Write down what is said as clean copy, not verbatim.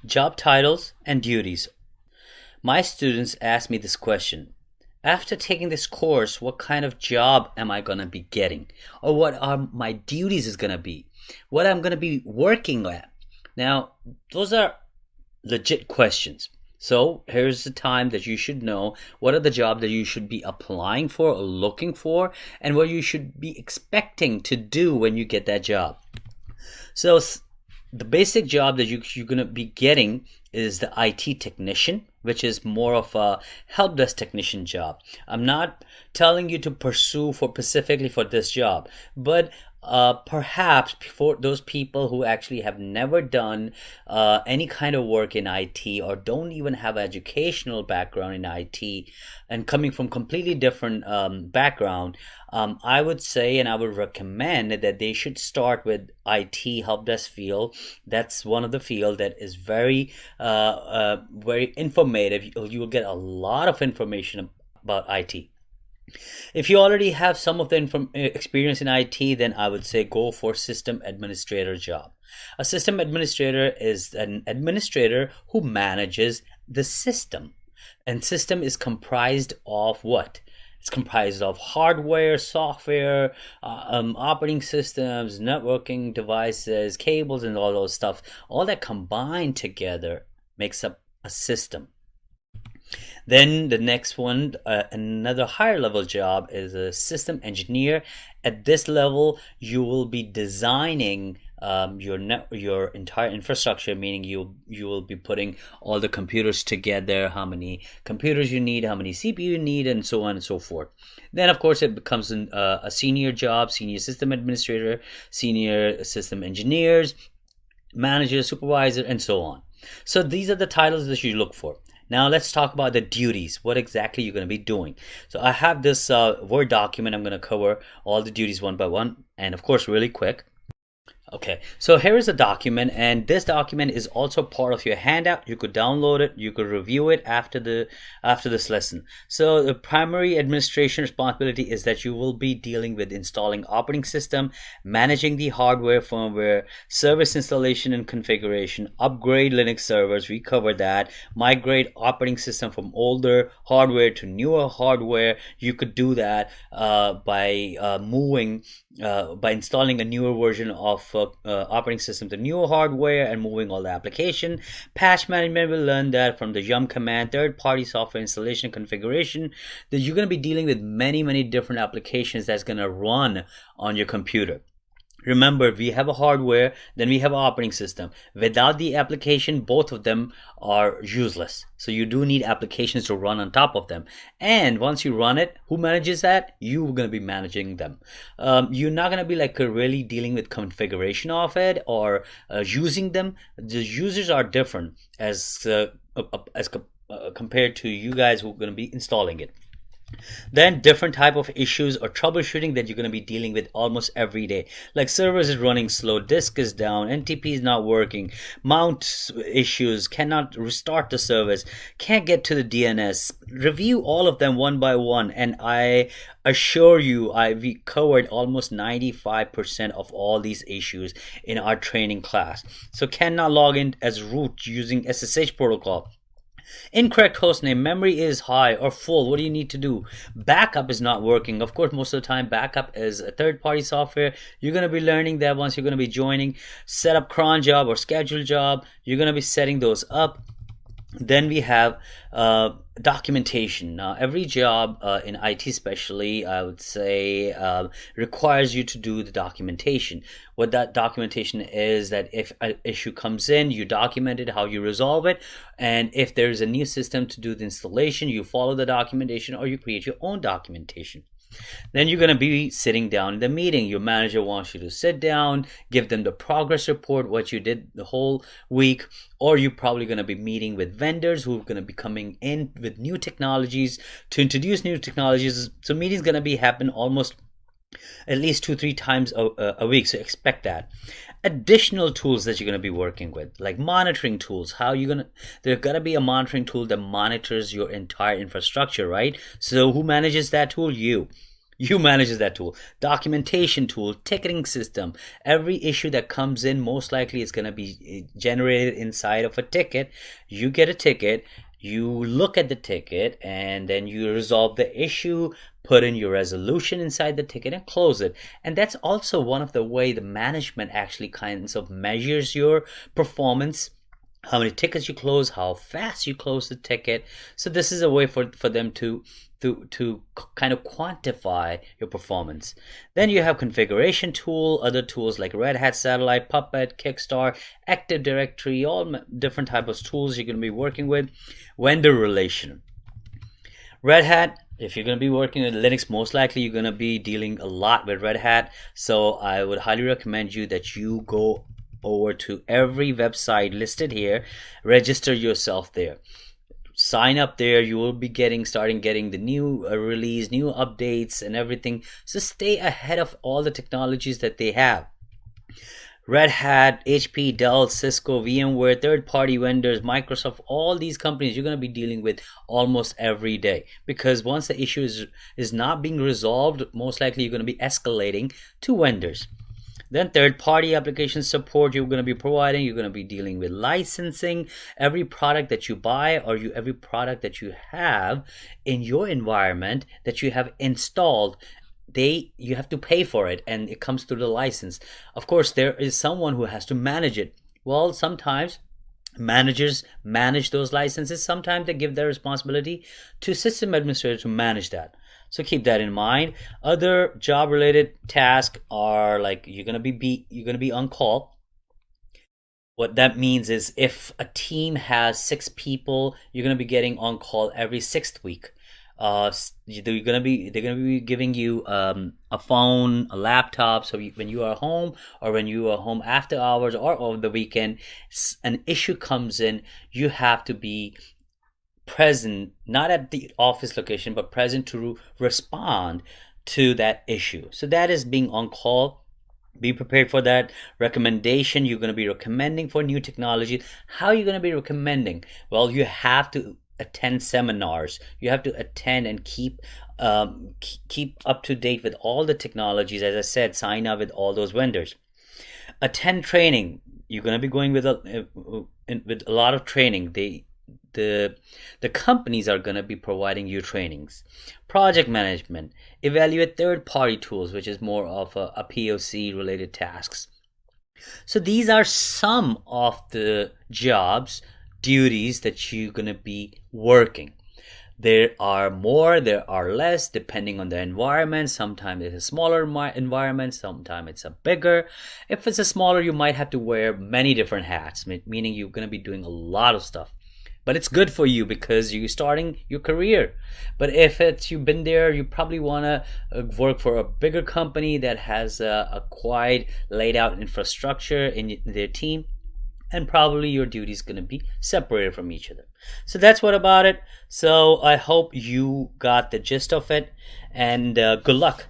Job titles and duties. My students ask me this question. After taking this course, what kind of job am I going to be getting? Or what are my duties is going to be? What I'm going to be working at? Now, those are legit questions. So here's the time that you should know what are the jobs that you should be applying for or looking for, and what you should be expecting to do when you get that job. So the basic job that you're going to be getting is the IT technician, which is more of a help desk technician job. I'm not telling you to pursue for specifically for this job, but perhaps for those people who actually have never done any kind of work in IT or don't even have educational background in IT and coming from completely different background, I would say and I would recommend that they should start with IT help desk field. That's one of the field that is very informative. You will get a lot of information about IT. If you already have some of the experience in IT, then I would say go for system administrator job. A system administrator is an administrator who manages the system. And system is comprised of what? It's comprised of hardware, software, operating systems, networking devices, cables, and all those stuff. All that combined together makes up a system. Then the next one, another higher level job is a system engineer. At this level, you will be designing your entire infrastructure, meaning you will be putting all the computers together, how many computers you need, how many CPU you need, and so on and so forth. Then of course it becomes a senior job, senior system administrator, senior system engineers, manager, supervisor, and so on. So these are the titles that you look for. Now let's talk about the duties. What exactly you're going to be doing. So I have this Word document. I'm going to cover all the duties one by one, and of course really quick. Okay, so here is a document, and this document is also part of your handout. You could download it, you could review it after this lesson. So the primary administration responsibility is that you will be dealing with installing operating system, managing the hardware, firmware, service installation and configuration, upgrade Linux servers, we covered that, migrate operating system from older hardware to newer hardware. You could do that by installing a newer version of operating system to newer hardware and moving all the application. Patch management, will learn that from the yum command, third-party software installation configuration, that you're going to be dealing with many different applications that's going to run on your computer. Remember, we have a hardware, then we have an operating system. Without the application, both of them are useless. So you do need applications to run on top of them. And once you run it, who manages that? You're going to be managing them. You're not going to be like really dealing with configuration of it or using them. The users are different as compared to you guys who are going to be installing it. Then different type of issues or troubleshooting that you're going to be dealing with almost every day, like servers is running slow, disk is down, NTP is not working, mount issues, cannot restart the service, can't get to the DNS. Review all of them one by one, and I assure you we covered almost 95% of all these issues in our training class. So cannot log in as root using SSH protocol. Incorrect hostname, memory is high or full. What do you need to do? Backup is not working. Of course, most of the time backup is a third-party software. You're going to be learning that once you're going to be joining. Set up cron job or schedule job. You're going to be setting those up. Then we have documentation. Now, every job in IT especially, I would say, requires you to do the documentation. What that documentation is, that if an issue comes in, you document it, how you resolve it, and if there's a new system to do the installation, you follow the documentation or you create your own documentation. Then you're going to be sitting down in the meeting. Your manager wants you to sit down, give them the progress report, what you did the whole week, or you're probably going to be meeting with vendors who are going to be coming in with new technologies to introduce new technologies. So meetings going to be happen almost at least 2-3 times a week, so expect that. Additional tools that you're going to be working with, like monitoring tools. There's got to be a monitoring tool that monitors your entire infrastructure, right? So who manages that tool? You You manage that tool. Documentation tool, ticketing system. Every issue that comes in most likely is going to be generated inside of a ticket. You get a ticket, you look at the ticket, and then you resolve the issue, put in your resolution inside the ticket, and close it. And that's also one of the way the management actually kinds of measures your performance, how many tickets you close, how fast you close the ticket. So this is a way for them to kind of quantify your performance. Then you have configuration tool, other tools like Red Hat Satellite, Puppet, Kickstarter, Active Directory, all different types of tools you're going to be working with. Vendor relation. Red Hat, if you're going to be working with Linux, most likely you're going to be dealing a lot with Red Hat. So I would highly recommend you that you go over to every website listed here, register yourself there. Sign up there. You will be starting getting the new release, new updates and everything. So stay ahead of all the technologies that they have. Red Hat, HP, Dell, Cisco, VMware, third-party vendors, Microsoft, all these companies you're going to be dealing with almost every day, because once the issue is not being resolved, most likely you're going to be escalating to vendors. Then third-party application support you're going to be providing. You're going to be dealing with licensing. Every product that you buy or every product that you have in your environment that you have installed, you have to pay for it, and it comes through the license. Of course, there is someone who has to manage it. Well, sometimes managers manage those licenses. Sometimes they give their responsibility to system administrator to manage that. So keep that in mind. Other job related tasks are like you're gonna be on call. What that means is if a team has 6 people, you're gonna be getting on call every 6th week. They're gonna be giving you a phone, a laptop, so when you are home or when you are home after hours or over the weekend, an issue comes in, you have to be present, not at the office location, but present to respond to that issue. So that is being on call. Be prepared for that. Recommendation, you're going to be recommending for new technology. How are you going to be recommending? Well, you have to attend seminars. You have to attend and keep up to date with all the technologies. As I said, sign up with all those vendors. Attend training. You're going to be going with a lot of training. The companies are going to be providing you trainings. Project management, evaluate third-party tools, which is more of a POC related tasks. So these are some of the jobs, duties that you're going to be working. There are more, there are less, depending on the environment. Sometimes it's a smaller environment, sometimes it's a bigger. If it's a smaller, you might have to wear many different hats, meaning you're going to be doing a lot of stuff. But it's good for you because you're starting your career. But if you've been there, you probably want to work for a bigger company that has a quite laid out infrastructure in their team, and probably your duty is going to be separated from each other. So that's what about it. So I hope you got the gist of it, and good luck.